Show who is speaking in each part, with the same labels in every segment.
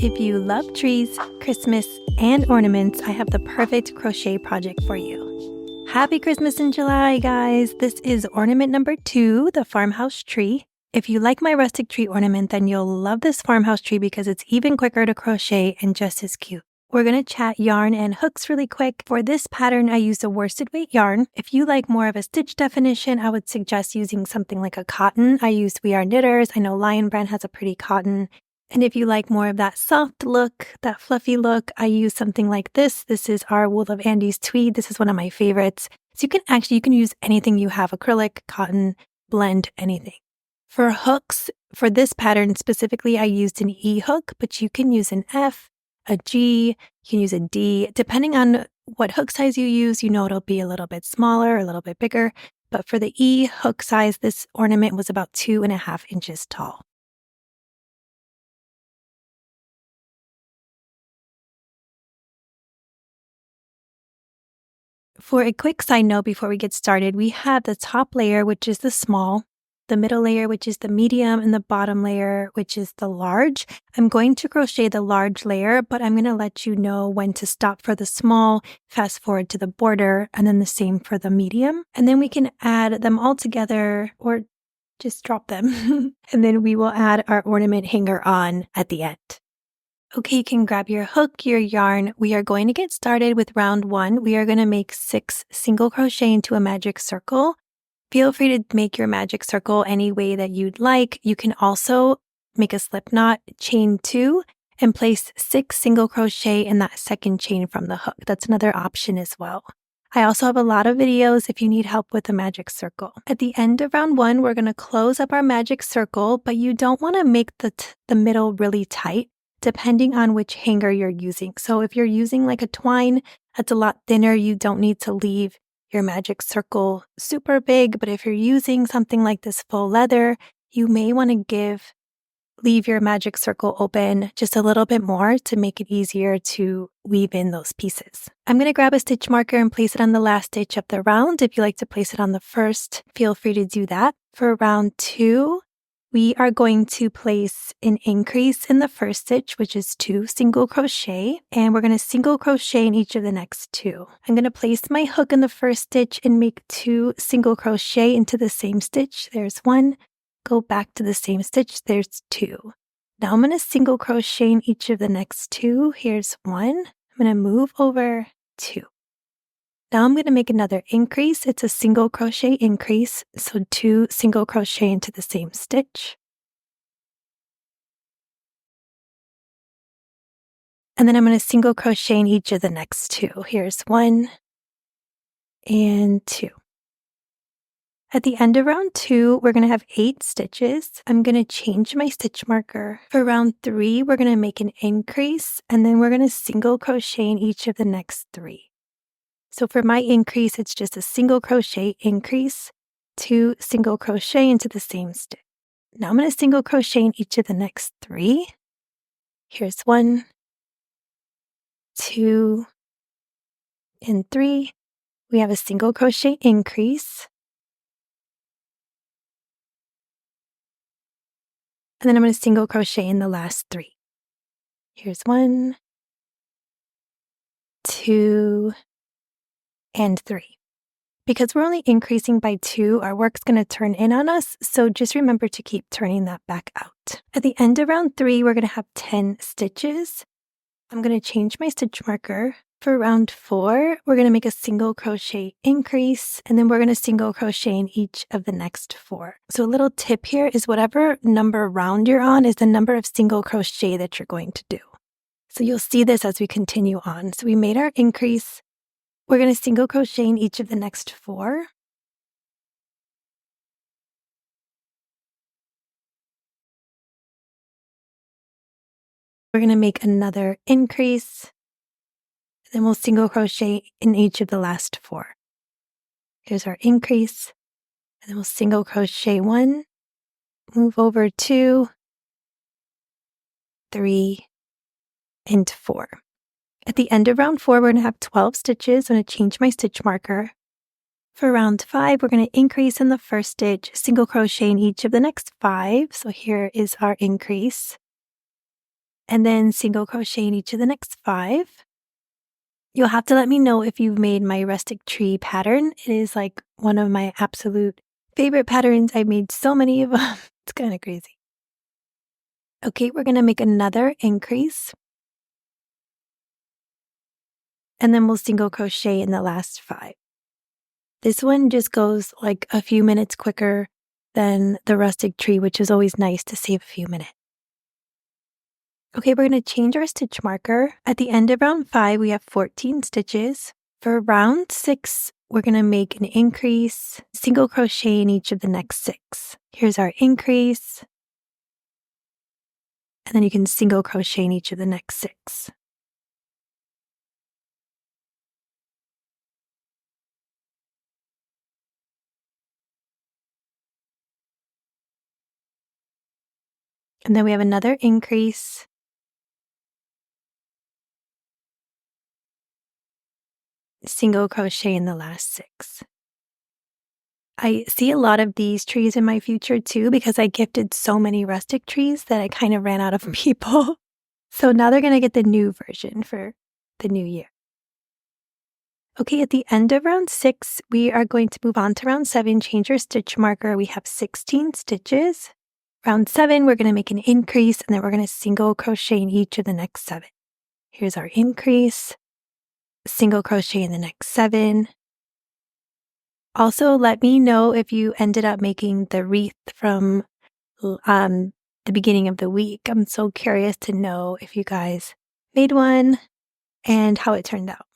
Speaker 1: If you love trees, Christmas, and ornaments, I have the perfect crochet project for you. Happy Christmas in July, guys! This is ornament number 2, the farmhouse tree. If you like my rustic tree ornament, then you'll love this farmhouse tree because it's even quicker to crochet and just as cute. We're going to chat yarn and hooks really quick. For this pattern, I used a worsted weight yarn. If you like more of a stitch definition, I would suggest using something like a cotton. I used We Are Knitters. I know Lion Brand has a pretty cotton. And if you like more of that soft look, that fluffy look, I use something like this. This is our Wool of Andes tweed. This is one of my favorites. So you can use anything you have, acrylic, cotton, blend, anything. For hooks, for this pattern specifically, I used an E hook, but you can use an F, a G, you can use a D. Depending on what hook size you use, you know it'll be a little bit smaller, a little bit bigger. But for the E hook size, this ornament was about 2.5 inches tall. For a quick side note before we get started, we have the top layer, which is the small, the middle layer, which is the medium, and the bottom layer, which is the large. I'm going to crochet the large layer, but I'm going to let you know when to stop for the small, fast forward to the border, and then the same for the medium. And then we can add them all together or just drop them. And then we will add our ornament hanger on at the end. Okay, you can grab your hook, your yarn. We are going to get started with round 1. We are going to make 6 single crochet into a magic circle. Feel free to make your magic circle any way that you'd like. You can also make a slip knot, chain 2, and place 6 single crochet in that second chain from the hook. That's another option as well. I also have a lot of videos if you need help with a magic circle. At the end of round 1, we're going to close up our magic circle, but you don't want to make the middle really tight, depending on which hanger you're using. So if you're using like a twine that's a lot thinner, you don't need to leave your magic circle super big. But if you're using something like this faux leather, you may want to leave your magic circle open just a little bit more to make it easier to weave in those pieces. I'm going to grab a stitch marker and place it on the last stitch of the round. If you like to place it on the first, feel free to do that. For round 2, we are going to place an increase in the first stitch, which is 2 single crochet, and we're going to single crochet in each of the next 2. I'm going to place my hook in the first stitch and make 2 single crochet into the same stitch. There's 1. Go back to the same stitch. There's 2. Now I'm going to single crochet in each of the next 2. Here's 1. I'm going to move over 2. Now I'm going to make another increase. It's a single crochet increase, so 2 single crochet into the same stitch. And then I'm going to single crochet in each of the next 2. Here's 1 and 2. At the end of round 2, we're going to have 8 stitches. I'm going to change my stitch marker. For round 3, we're going to make an increase, and then we're going to single crochet in each of the next 3. So for my increase, it's just a single crochet increase, 2 single crochet into the same stitch. Now I'm going to single crochet in each of the next 3. Here's 1, 2, and 3. We have a single crochet increase. And then I'm going to single crochet in the last 3. Here's 1, 2, and 3. Because we're only increasing by 2, our work's going to turn in on us, so just remember to keep turning that back out. At the end of round 3, we're going to have 10 stitches. I'm going to change my stitch marker. For round 4, we're going to make a single crochet increase, and then we're going to single crochet in each of the next 4. So a little tip here is whatever number round you're on is the number of single crochet that you're going to do. So you'll see this as we continue on. So we made our increase. We're going to single crochet in each of the next 4. We're going to make another increase. Then we'll single crochet in each of the last 4. Here's our increase. And then we'll single crochet 1, move over 2, 3, and 4. At the end of round 4, we're going to have 12 stitches. I'm going to change my stitch marker. For round 5, we're going to increase in the first stitch, single crochet in each of the next 5. So here is our increase. and then single crochet in each of the next 5. You'll have to let me know if you've made my rustic tree pattern. It is like one of my absolute favorite patterns. I made so many of them. It's kind of crazy. Okay, we're going to make another increase. And then we'll single crochet in the last 5. This one just goes like a few minutes quicker than the rustic tree, which is always nice to save a few minutes. Okay, we're going to change our stitch marker. At the end of round 5, we have 14 stitches. For round 6, we're going to make an increase, single crochet in each of the next 6. Here's our increase. And then you can single crochet in each of the next 6. And then we have another increase. Single crochet in the last 6. I see a lot of these trees in my future too because I gifted so many rustic trees that I kind of ran out of people. So now they're going to get the new version for the new year. Okay, at the end of round 6, we are going to move on to round 7, change our stitch marker. We have 16 stitches. Round 7, we're going to make an increase and then we're going to single crochet in each of the next 7. Here's our increase, single crochet in the next 7. Also, let me know if you ended up making the wreath from the beginning of the week. I'm so curious to know if you guys made one and how it turned out.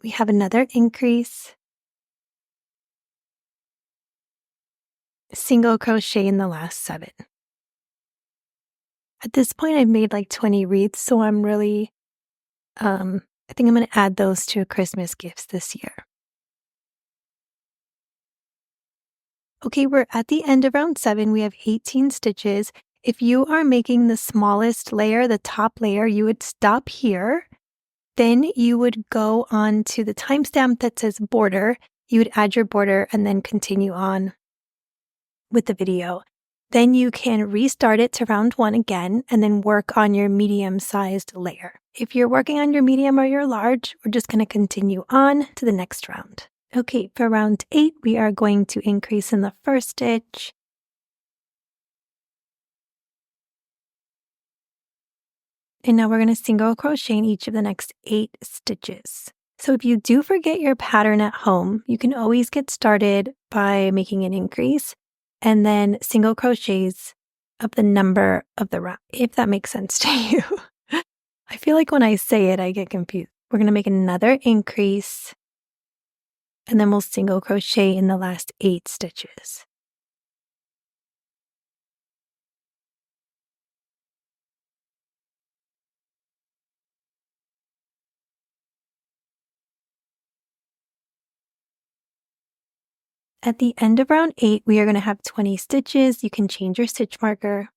Speaker 1: We have another increase, single crochet in the last 7. At this point, I've made like 20 wreaths, so I'm really, I think I'm going to add those to Christmas gifts this year. Okay, we're at the end of round 7. We have 18 stitches. If you are making the smallest layer, the top layer, you would stop here. Then you would go on to the timestamp that says border. You would add your border and then continue on with the video. Then you can restart it to round 1 again and then work on your medium-sized layer. If you're working on your medium or your large, we're just going to continue on to the next round. Okay, for round 8, we are going to increase in the first stitch. And now we're going to single crochet in each of the next 8 stitches. So if you do forget your pattern at home, you can always get started by making an increase and then single crochets of the number of the round, if that makes sense to you. I feel like when I say it, I get confused. We're going to make another increase and then we'll single crochet in the last 8 stitches. At the end of round 8, we are going to have 20 stitches. You can change your stitch marker.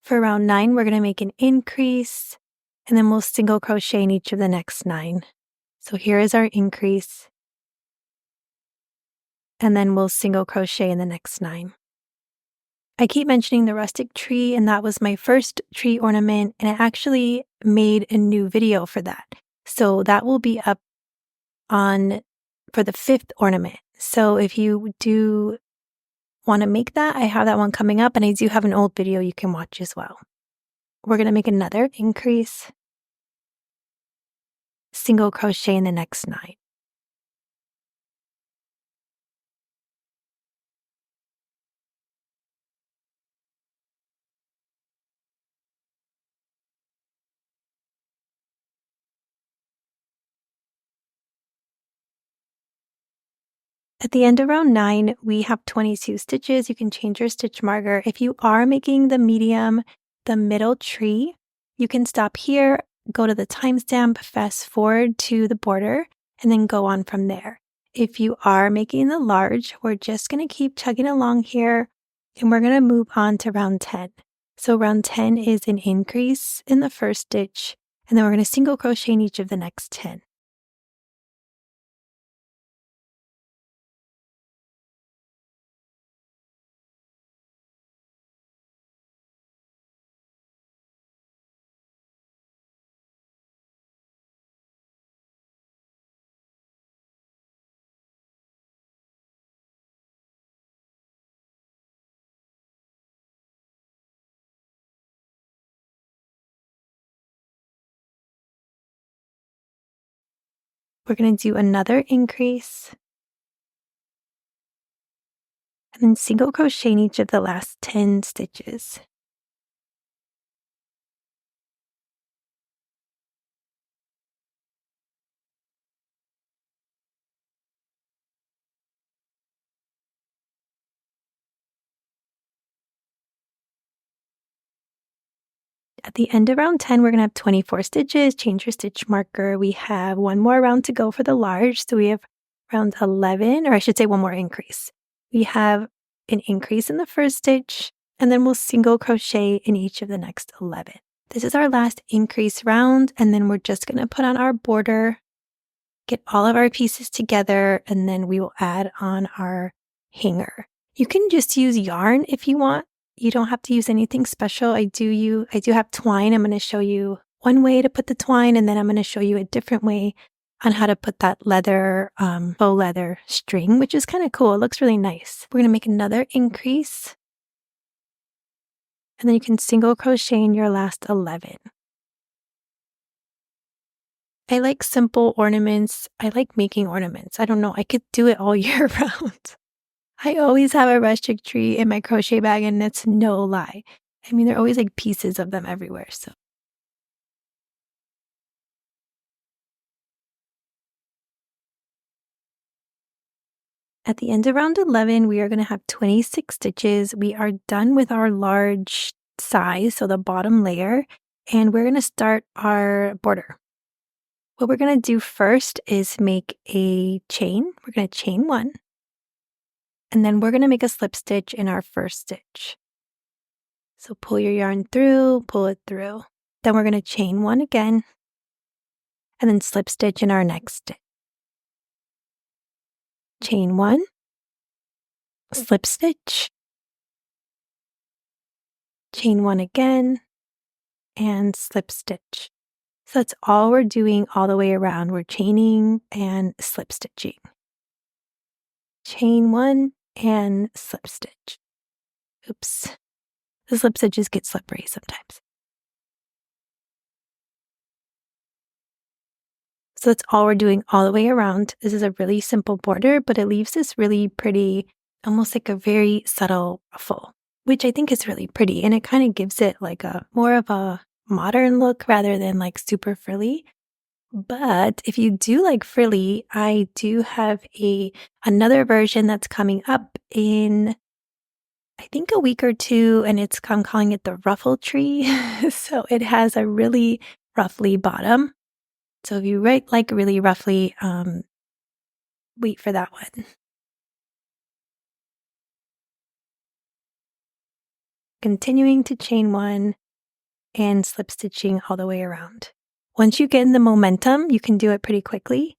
Speaker 1: For round 9, we're going to make an increase, and then we'll single crochet in each of the next 9. So here is our increase, and then we'll single crochet in the next 9. I keep mentioning the rustic tree, and that was my first tree ornament, and I actually made a new video for that. So that will be up on for the 5th ornament. So if you do want to make that, I have that one coming up, and I do have an old video you can watch as well. We're going to make another increase, single crochet in the next 9. At the end of round 9, we have 22 stitches. You can change your stitch marker. If you are making the medium, the middle tree, you can stop here, go to the timestamp, fast forward to the border, and then go on from there. If you are making the large, we're just going to keep chugging along here, and we're going to move on to round 10. So round 10 is an increase in the first stitch, and then we're going to single crochet in each of the next 10. We're going to do another increase and then single crochet in each of the last 10 stitches. At the end of round 10, we're going to have 24 stitches. Change your stitch marker. We have one more round to go for the large. So we have round 11, or I should say one more increase. We have an increase in the first stitch, and then we'll single crochet in each of the next 11. This is our last increase round, and then we're just going to put on our border, get all of our pieces together, and then we will add on our hanger. You can just use yarn if you want. You don't have to use anything special. I do have twine. I'm going to show you one way to put the twine, and then I'm going to show you a different way on how to put that leather, faux leather string, which is kind of cool. It looks really nice. We're going to make another increase, and then you can single crochet in your last 11. I like simple ornaments. I like making ornaments. I don't know. I could do it all year round. I always have a rustic tree in my crochet bag, and that's no lie. I mean, there are always like pieces of them everywhere, so. At the end of round 11, we are going to have 26 stitches. We are done with our large size, so the bottom layer, and we're going to start our border. What we're going to do first is make a chain. We're going to chain one. And then we're going to make a slip stitch in our first stitch. So pull your yarn through, pull it through. Then we're going to chain one again, and then slip stitch in our next stitch. Chain one, slip stitch, chain one again, and slip stitch. So that's all we're doing all the way around. We're chaining and slip stitching. Chain one and slip stitch. Oops. The slip stitches get slippery sometimes. So that's all we're doing all the way around. This is a really simple border, but it leaves this really pretty, almost like a very subtle ruffle, which I think is really pretty. And it kind of gives it like a more of a modern look rather than like super frilly. But if you do like frilly, I do have another version that's coming up in, I think, a week or two, and I'm calling it the ruffle tree. So it has a really ruffly bottom. So if you like really roughly, wait for that one. Continuing to chain one and slip stitching all the way around. Once you get in the momentum, you can do it pretty quickly.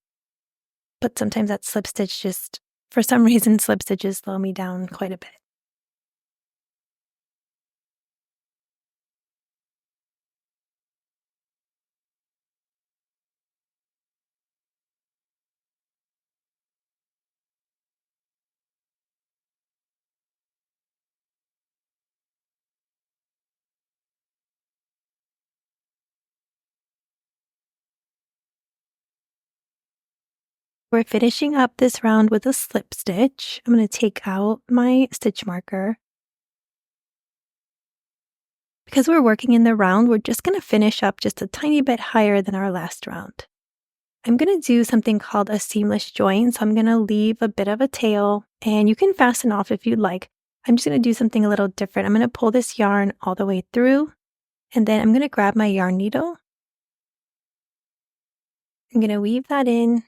Speaker 1: But sometimes that slip stitch just, for some reason, slip stitches slow me down quite a bit. We're finishing up this round with a slip stitch. I'm going to take out my stitch marker. Because we're working in the round, we're just going to finish up just a tiny bit higher than our last round. I'm going to do something called a seamless join, so I'm going to leave a bit of a tail, and you can fasten off if you'd like. I'm just going to do something a little different. I'm going to pull this yarn all the way through, and then I'm going to grab my yarn needle. I'm going to weave that in.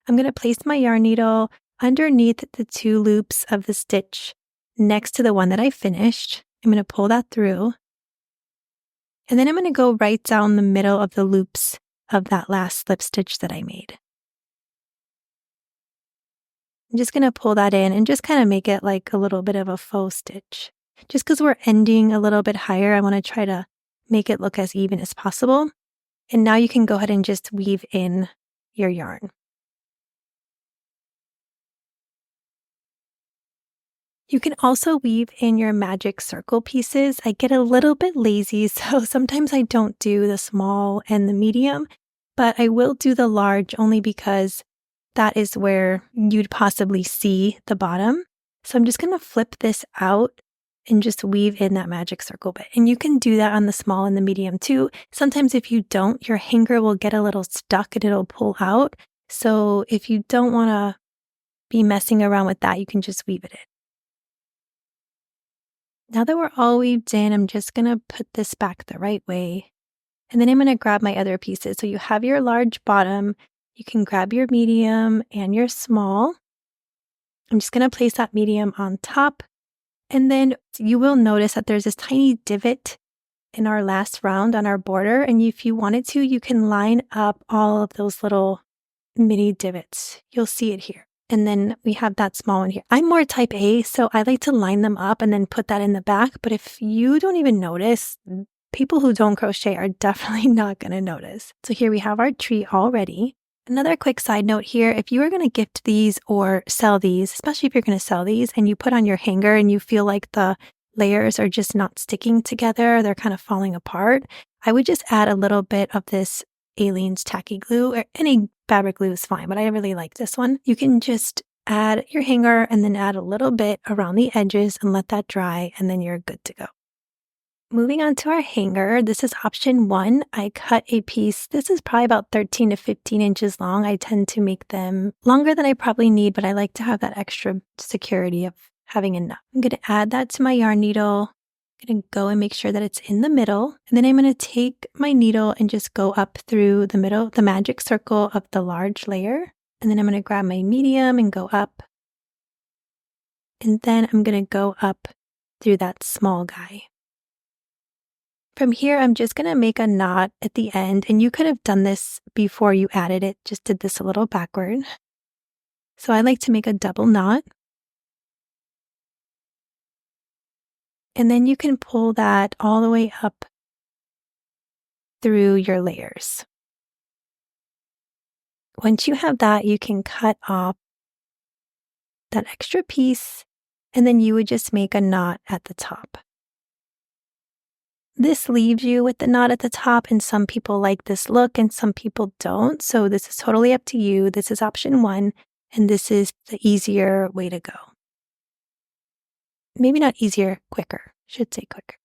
Speaker 1: I'm going to place my yarn needle underneath the two loops of the stitch next to the one that I finished. I'm going to pull that through. And then I'm going to go right down the middle of the loops of that last slip stitch that I made. I'm just going to pull that in and just kind of make it like a little bit of a faux stitch. Just because we're ending a little bit higher, I want to try to make it look as even as possible. And now you can go ahead and just weave in your yarn. You can also weave in your magic circle pieces. I get a little bit lazy, so sometimes I don't do the small and the medium. but I will do the large only because that is where you'd possibly see the bottom. So I'm just going to flip this out and just weave in that magic circle bit. And you can do that on the small and the medium too. Sometimes if you don't, your hanger will get a little stuck and it'll pull out. So if you don't want to be messing around with that, you can just weave it in. Now that we're all weaved in, I'm just going to put this back the right way. And then I'm going to grab my other pieces. So you have your large bottom. You can grab your medium and your small. I'm just going to place that medium on top. And then you will notice that there's this tiny divot in our last round on our border. And if you wanted to, you can line up all of those little mini divots. You'll see it here. And then we have that small one here. I'm more type A, so I like to line them up and then put that in the back. But if you don't even notice, people who don't crochet are definitely not going to notice. So here we have our tree all ready. Another quick side note here, if you are going to gift these or sell these, especially if you're going to sell these and you put on your hanger and you feel like the layers are just not sticking together, they're kind of falling apart, I would just add a little bit of this Aleene's tacky glue, or any fabric glue is fine, but I really like this one. You can just add your hanger and then add a little bit around the edges and let that dry, and then you're good to go. Moving on to our hanger, this is option 1. I cut a piece. This is probably about 13 to 15 inches long. I tend to make them longer than I probably need, but I like to have that extra security of having enough. I'm going to add that to my yarn needle. I'm going to go and make sure that it's in the middle. And then I'm going to take my needle and just go up through the middle, the magic circle of the large layer. And then I'm going to grab my medium and go up. And then I'm going to go up through that small guy. From here, I'm just going to make a knot at the end, and you could have done this before you added it, just did this a little backward. So I like to make a double knot. And then you can pull that all the way up through your layers. Once you have that, you can cut off that extra piece, and then you would just make a knot at the top. This leaves you with the knot at the top, and some people like this look and some people don't. So this is totally up to you. This is option 1, and this is the easier way to go. Maybe not easier, quicker. Should say quicker.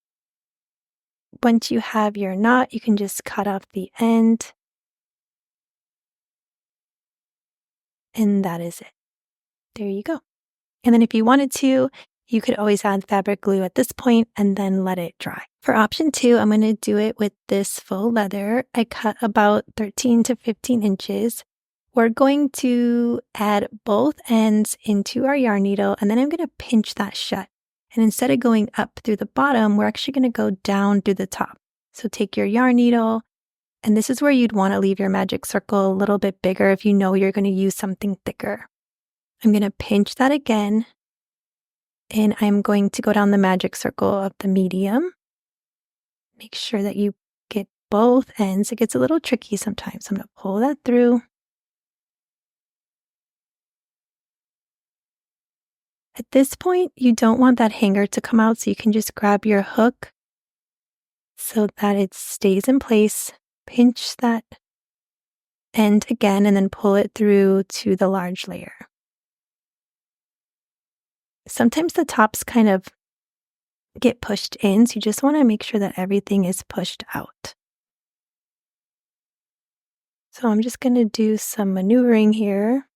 Speaker 1: Once you have your knot, you can just cut off the end. And that is it. There you go. And then if you wanted to, you could always add fabric glue at this point and then let it dry. For option 2, I'm going to do it with this faux leather. I cut about 13 to 15 inches. We're going to add both ends into our yarn needle, and then I'm going to pinch that shut. And instead of going up through the bottom, we're actually going to go down through the top. So take your yarn needle, and this is where you'd want to leave your magic circle a little bit bigger if you know you're going to use something thicker. I'm going to pinch that again. And I'm going to go down the magic circle of the medium. Make sure that you get both ends. It gets a little tricky sometimes. I'm going to pull that through. At this point, you don't want that hanger to come out, so you can just grab your hook so that it stays in place. Pinch that end again and then pull it through to the large layer. Sometimes the tops kind of get pushed in, so you just want to make sure that everything is pushed out. So I'm just going to do some maneuvering here.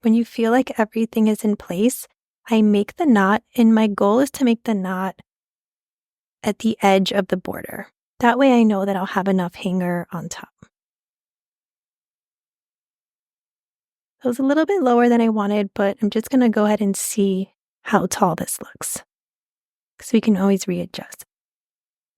Speaker 1: When you feel like everything is in place, I make the knot, and my goal is to make the knot at the edge of the border. That way I know that I'll have enough hanger on top. It was a little bit lower than I wanted, but I'm just going to go ahead and see how tall this looks, because we can always readjust.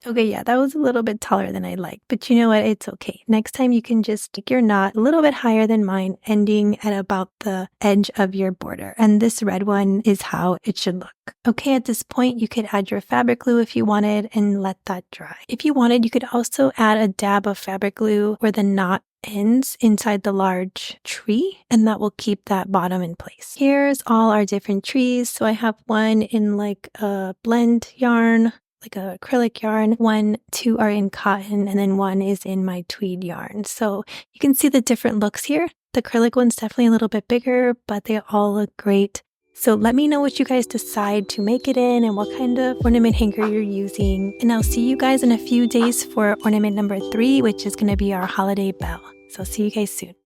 Speaker 1: Okay, yeah, that was a little bit taller than I like, but you know what? It's okay. Next time you can just stick your knot a little bit higher than mine, ending at about the edge of your border. And this red one is how it should look. Okay, at this point, you could add your fabric glue if you wanted and let that dry. If you wanted, you could also add a dab of fabric glue where the knot ends inside the large tree, and that will keep that bottom in place. Here's all our different trees. So I have one in like a blend yarn. like a acrylic yarn, two are in cotton, and then one is in my tweed yarn. So you can see the different looks here. The acrylic one's definitely a little bit bigger, but they all look great. So let me know what you guys decide to make it in and what kind of ornament hanger you're using. And I'll see you guys in a few days for ornament number 3, which is going to be our holiday bell. So see you guys soon.